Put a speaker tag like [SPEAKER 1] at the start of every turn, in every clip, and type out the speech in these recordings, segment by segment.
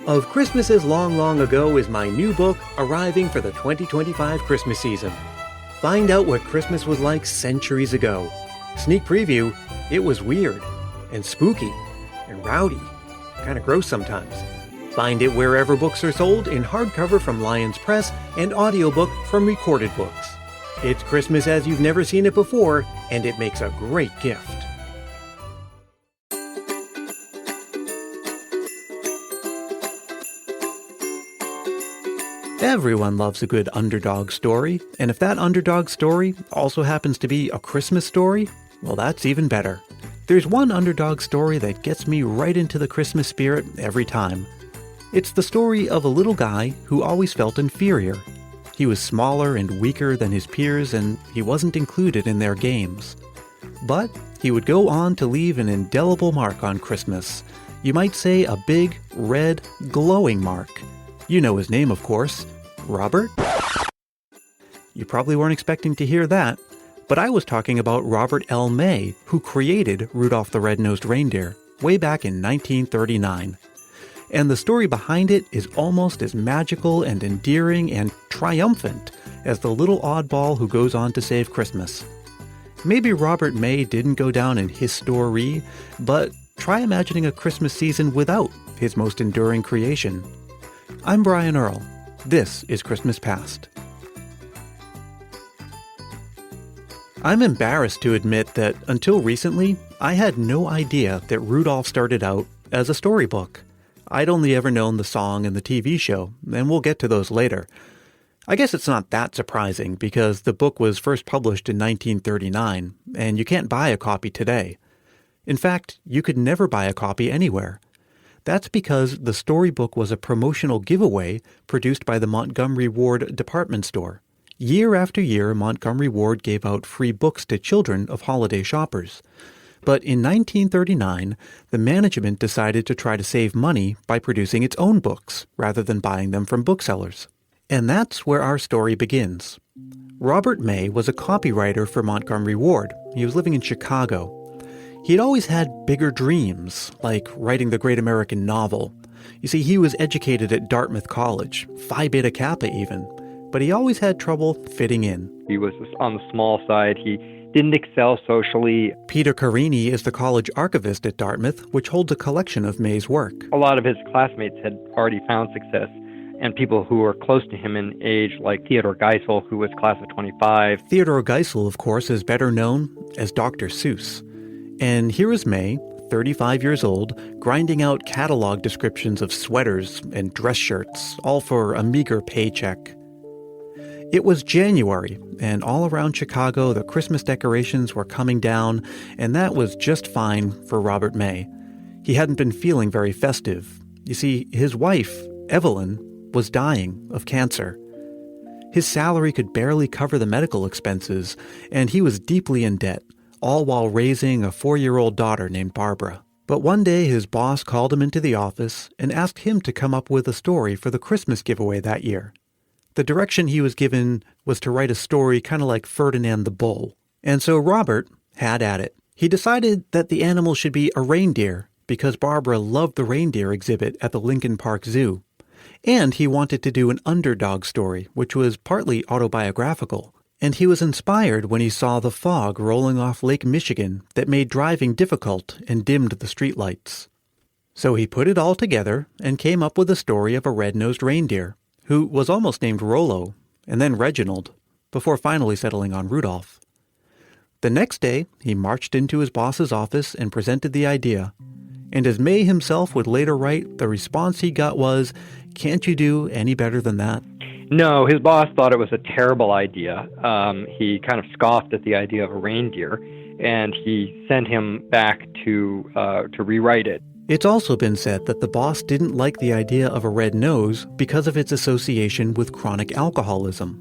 [SPEAKER 1] Of Christmases Long, Long Ago is my new book arriving for the 2025 Christmas season. Find out what Christmas was like centuries ago. Sneak preview, it was weird and spooky and rowdy, kind of gross sometimes. Find it wherever books are sold in hardcover from Lyons Press and audiobook from Recorded Books. It's Christmas as you've never seen it before, and it makes a great gift. Everyone loves a good underdog story, and if that underdog story also happens to be a Christmas story, well, that's even better. There's one underdog story that gets me right into the Christmas spirit every time. It's the story of a little guy who always felt inferior. He was smaller and weaker than his peers, and he wasn't included in their games. But he would go on to leave an indelible mark on Christmas. You might say a big, red, glowing mark. You know his name, of course. Robert? You probably weren't expecting to hear that, but I was talking about Robert L. May, who created Rudolph the Red-Nosed Reindeer way back in 1939. And the story behind it is almost as magical and endearing and triumphant as the little oddball who goes on to save Christmas. Maybe Robert May didn't go down in history, but try imagining a Christmas season without his most enduring creation. I'm Brian Earl. This is Christmas Past. I'm embarrassed to admit that until recently, I had no idea that Rudolph started out as a storybook. I'd only ever known the song and the TV show, and we'll get to those later. I guess it's not that surprising because the book was first published in 1939, and you can't buy a copy today. In fact, you could never buy a copy anywhere. That's because the storybook was a promotional giveaway produced by the Montgomery Ward department store. Year after year, Montgomery Ward gave out free books to children of holiday shoppers. But in 1939, the management decided to try to save money by producing its own books, rather than buying them from booksellers. And that's where our story begins. Robert May was a copywriter for Montgomery Ward. He was living in Chicago. He'd always had bigger dreams, like writing the great American novel. You see, he was educated at Dartmouth College, Phi Beta Kappa even, but he always had trouble fitting in.
[SPEAKER 2] He was on the small side. He didn't excel socially.
[SPEAKER 1] Peter Carini is the college archivist at Dartmouth, which holds a collection of May's work.
[SPEAKER 2] A lot of his classmates had already found success, and people who were close to him in age, like Theodore Geisel, who was class of 25.
[SPEAKER 1] Theodore Geisel, of course, is better known as Dr. Seuss. And here is May, 35 years old, grinding out catalog descriptions of sweaters and dress shirts, all for a meager paycheck. It was January, and all around Chicago the Christmas decorations were coming down, and that was just fine for Robert May. He hadn't been feeling very festive. You see, his wife, Evelyn, was dying of cancer. His salary could barely cover the medical expenses, and he was deeply in debt, all while raising a 4-year-old daughter named Barbara. But one day his boss called him into the office and asked him to come up with a story for the Christmas giveaway that year. The direction he was given was to write a story kind of like Ferdinand the Bull. And so Robert had at it. He decided that the animal should be a reindeer because Barbara loved the reindeer exhibit at the Lincoln Park Zoo. And he wanted to do an underdog story, which was partly autobiographical. And he was inspired when he saw the fog rolling off Lake Michigan that made driving difficult and dimmed the streetlights. So he put it all together and came up with the story of a red-nosed reindeer, who was almost named Rollo, and then Reginald, before finally settling on Rudolph. The next day, he marched into his boss's office and presented the idea. And as May himself would later write, the response he got was, "Can't you do any better than that?"
[SPEAKER 2] No, his boss thought it was a terrible idea. He kind of scoffed at the idea of a reindeer, and he sent him back to rewrite it.
[SPEAKER 1] It's also been said that the boss didn't like the idea of a red nose because of its association with chronic alcoholism.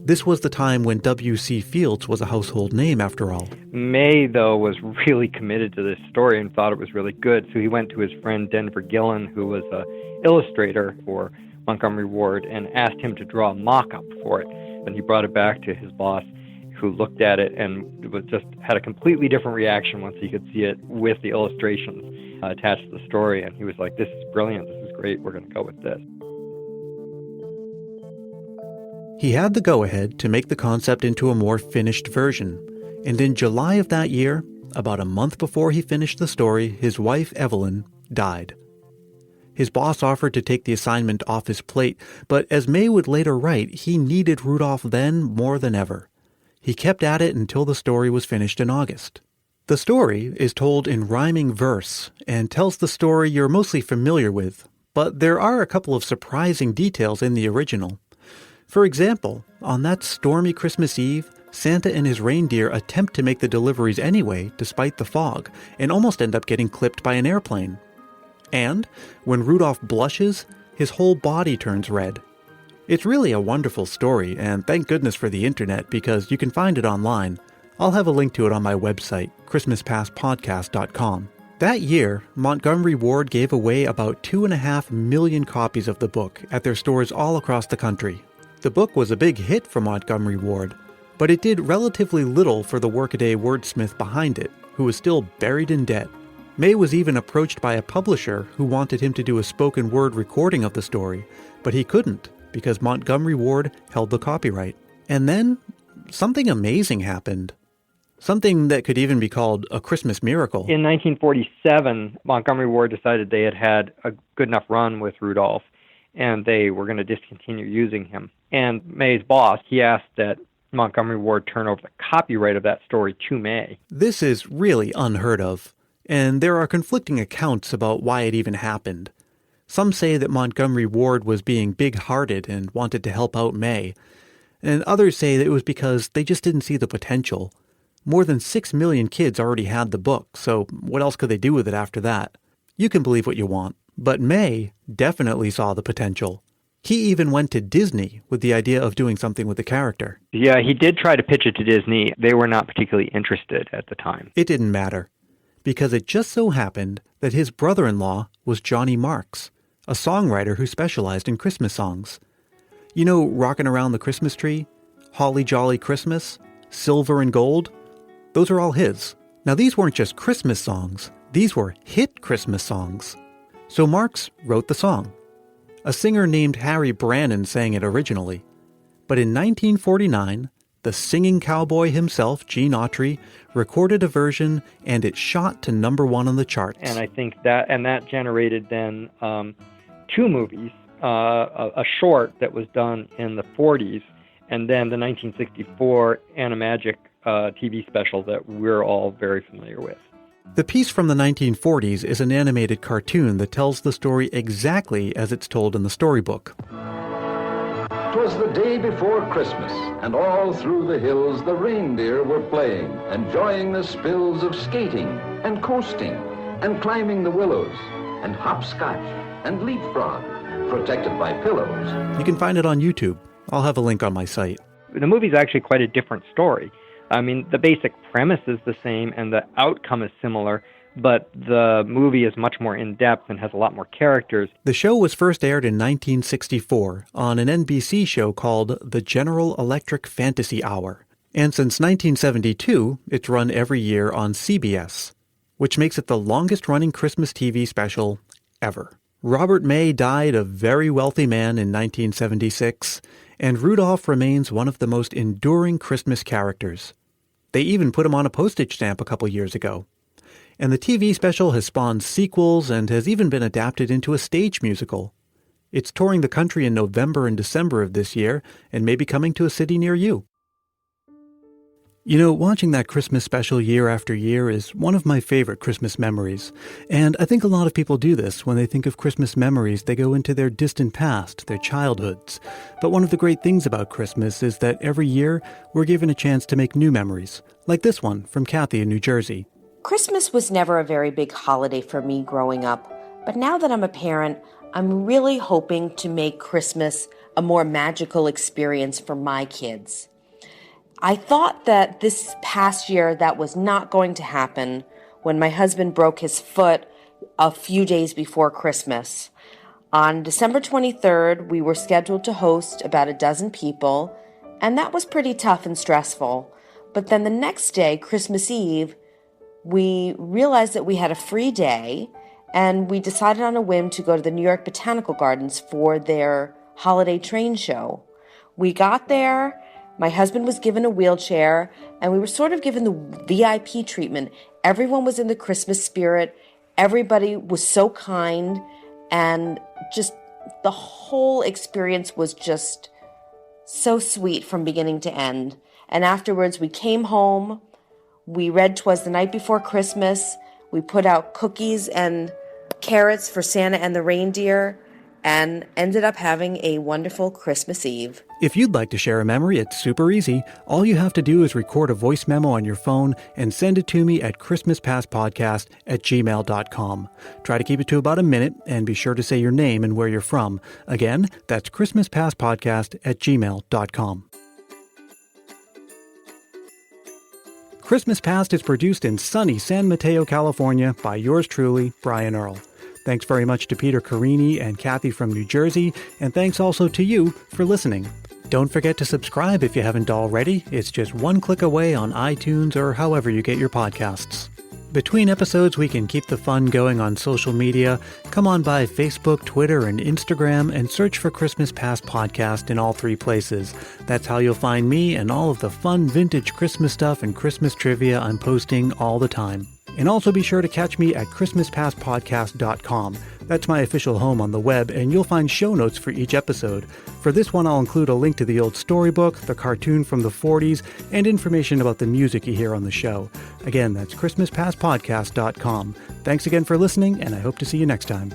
[SPEAKER 1] This was the time when W.C. Fields was a household name, after all.
[SPEAKER 2] May, though, was really committed to this story and thought it was really good, so he went to his friend Denver Gillen, who was an illustrator for Montgomery Ward, and asked him to draw a mock-up for it. And he brought it back to his boss, who looked at it and had a completely different reaction once he could see it with the illustrations attached to the story. And he was like, "This is brilliant. This is great, we're going to go with this.
[SPEAKER 1] He had the go-ahead to make the concept into a more finished version, and in July of that year, about a month before he finished the story, his wife, Evelyn, died. His boss offered to take the assignment off his plate, but as May would later write, he needed Rudolph then more than ever. He kept at it until the story was finished in August. The story is told in rhyming verse and tells the story you're mostly familiar with, but there are a couple of surprising details in the original. For example, on that stormy Christmas Eve, Santa and his reindeer attempt to make the deliveries anyway, despite the fog, and almost end up getting clipped by an airplane. And when Rudolph blushes, his whole body turns red. It's really a wonderful story, and thank goodness for the internet because you can find it online. I'll have a link to it on my website, christmaspastpodcast.com. That year, Montgomery Ward gave away about 2.5 million copies of the book at their stores all across the country. The book was a big hit for Montgomery Ward, but it did relatively little for the workaday wordsmith behind it, who was still buried in debt. May was even approached by a publisher who wanted him to do a spoken word recording of the story, but he couldn't because Montgomery Ward held the copyright. And then, something amazing happened. Something that could even be called a Christmas miracle.
[SPEAKER 2] In 1947, Montgomery Ward decided they had had a good enough run with Rudolph, and they were going to discontinue using him. And May's boss, he asked that Montgomery Ward turn over the copyright of that story to May.
[SPEAKER 1] This is really unheard of, and there are conflicting accounts about why it even happened. Some say that Montgomery Ward was being big-hearted and wanted to help out May, and others say that it was because they just didn't see the potential. More than 6 million kids already had the book, so what else could they do with it after that? You can believe what you want, but May definitely saw the potential. He even went to Disney with the idea of doing something with the character.
[SPEAKER 2] Yeah, he did try to pitch it to Disney. They were not particularly interested at the time.
[SPEAKER 1] It didn't matter, because it just so happened that his brother-in-law was Johnny Marks, a songwriter who specialized in Christmas songs. You know, Rockin' Around the Christmas Tree, Holly Jolly Christmas, Silver and Gold? Those are all his. Now, these weren't just Christmas songs. These were hit Christmas songs. So Marks wrote the song. A singer named Harry Brannon sang it originally. But in 1949, the singing cowboy himself, Gene Autry, recorded a version, and it shot to number 1 on the charts.
[SPEAKER 2] And I think that generated then 2 movies, a short that was done in the 40s, and then the 1964 Animagic TV special that we're all very familiar with.
[SPEAKER 1] The piece from the 1940s is an animated cartoon that tells the story exactly as it's told in the storybook.
[SPEAKER 3] 'Twas the day before Christmas, and all through the hills the reindeer were playing, enjoying the spills of skating and coasting and climbing the willows and hopscotch and leapfrog, protected by pillows.
[SPEAKER 1] You can find it on YouTube. I'll have a link on my site.
[SPEAKER 2] The movie's actually quite a different story. I mean, the basic premise is the same and the outcome is similar, but the movie is much more in-depth and has a lot more characters.
[SPEAKER 1] The show was first aired in 1964 on an NBC show called The General Electric Fantasy Hour. And since 1972, it's run every year on CBS, which makes it the longest-running Christmas TV special ever. Robert May died a very wealthy man in 1976, and Rudolph remains one of the most enduring Christmas characters. They even put him on a postage stamp a couple years ago. And the TV special has spawned sequels and has even been adapted into a stage musical. It's touring the country in November and December of this year and may be coming to a city near you. You know, watching that Christmas special year after year is one of my favorite Christmas memories. And I think a lot of people do this. When they think of Christmas memories, they go into their distant past, their childhoods. But one of the great things about Christmas is that every year we're given a chance to make new memories, like this one from Kathy in New Jersey.
[SPEAKER 4] Christmas was never a very big holiday for me growing up, but now that I'm a parent, I'm really hoping to make Christmas a more magical experience for my kids. I thought that this past year that was not going to happen when my husband broke his foot a few days before Christmas. On December 23rd, we were scheduled to host about a dozen people, and that was pretty tough and stressful. But then the next day, Christmas Eve, we realized that we had a free day, and we decided on a whim to go to the New York Botanical Gardens for their holiday train show. We got there, my husband was given a wheelchair, and we were sort of given the VIP treatment. Everyone was in the Christmas spirit, everybody was so kind, and just the whole experience was just so sweet from beginning to end. And afterwards, we came home, we read 'Twas the Night Before Christmas, we put out cookies and carrots for Santa and the reindeer, and ended up having a wonderful Christmas Eve.
[SPEAKER 1] If you'd like to share a memory, it's super easy. All you have to do is record a voice memo on your phone and send it to me at christmaspastpodcast@gmail.com. Try to keep it to about a minute, and be sure to say your name and where you're from. Again, that's christmaspastpodcast@gmail.com. Christmas Past is produced in sunny San Mateo, California by yours truly, Brian Earl. Thanks very much to Peter Carini and Kathy from New Jersey, and thanks also to you for listening. Don't forget to subscribe if you haven't already. It's just one click away on iTunes or however you get your podcasts. Between episodes, we can keep the fun going on social media. Come on by Facebook, Twitter, and Instagram and search for Christmas Past Podcast in all three places. That's how you'll find me and all of the fun vintage Christmas stuff and Christmas trivia I'm posting all the time. And also be sure to catch me at christmaspastpodcast.com. That's my official home on the web, and you'll find show notes for each episode. For this one, I'll include a link to the old storybook, the cartoon from the 40s, and information about the music you hear on the show. Again, that's christmaspastpodcast.com. Thanks again for listening, and I hope to see you next time.